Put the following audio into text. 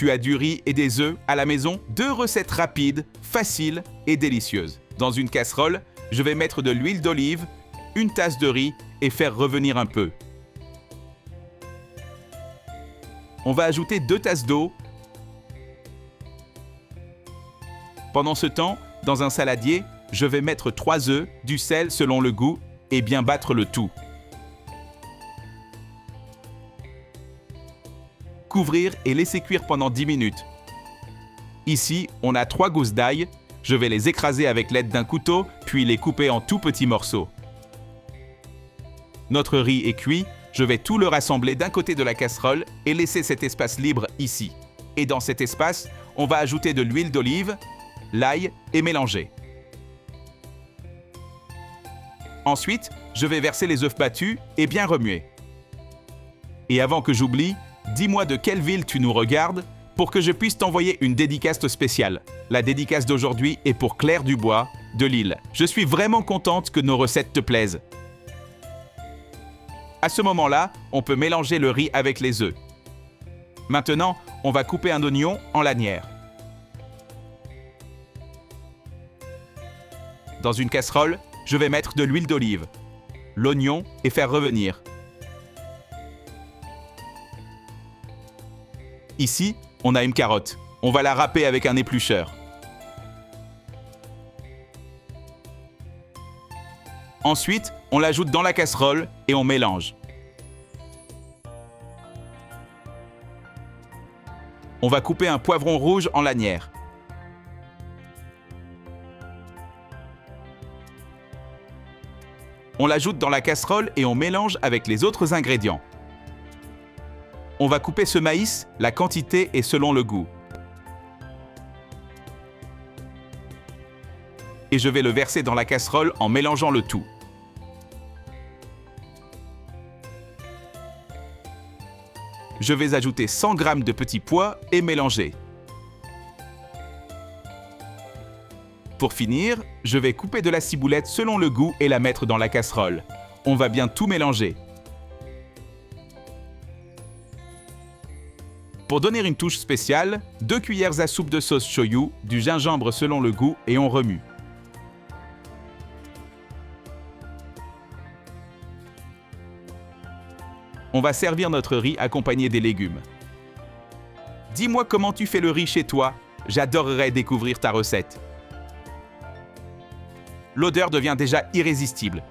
Tu as du riz et des œufs à la maison? 2 recettes rapides, faciles et délicieuses. Dans une casserole, je vais mettre de l'huile d'olive, une tasse de riz et faire revenir un peu. On va ajouter 2 tasses d'eau. Pendant ce temps, dans un saladier, je vais mettre 3 œufs, du sel selon le goût et bien battre le tout. Couvrir et laisser cuire pendant 10 minutes. Ici, on a 3 gousses d'ail. Je vais les écraser avec l'aide d'un couteau, puis les couper en tout petits morceaux. Notre riz est cuit. Je vais tout le rassembler d'un côté de la casserole et laisser cet espace libre ici. Et dans cet espace, on va ajouter de l'huile d'olive, l'ail et mélanger. Ensuite, je vais verser les œufs battus et bien remuer. Et avant que j'oublie, dis-moi de quelle ville tu nous regardes pour que je puisse t'envoyer une dédicace spéciale. La dédicace d'aujourd'hui est pour Claire Dubois, de Lille. Je suis vraiment contente que nos recettes te plaisent. À ce moment-là, on peut mélanger le riz avec les œufs. Maintenant, on va couper un oignon en lanières. Dans une casserole, je vais mettre de l'huile d'olive, l'oignon et faire revenir. Ici, on a une carotte. On va la râper avec un éplucheur. Ensuite, on l'ajoute dans la casserole et on mélange. On va couper un poivron rouge en lanières. On l'ajoute dans la casserole et on mélange avec les autres ingrédients. On va couper ce maïs, la quantité est selon le goût. Et je vais le verser dans la casserole en mélangeant le tout. Je vais ajouter 100 g de petits pois et mélanger. Pour finir, je vais couper de la ciboulette selon le goût et la mettre dans la casserole. On va bien tout mélanger. Pour donner une touche spéciale, 2 cuillères à soupe de sauce shoyu, du gingembre selon le goût et on remue. On va servir notre riz accompagné des légumes. Dis-moi comment tu fais le riz chez toi. J'adorerais découvrir ta recette. L'odeur devient déjà irrésistible.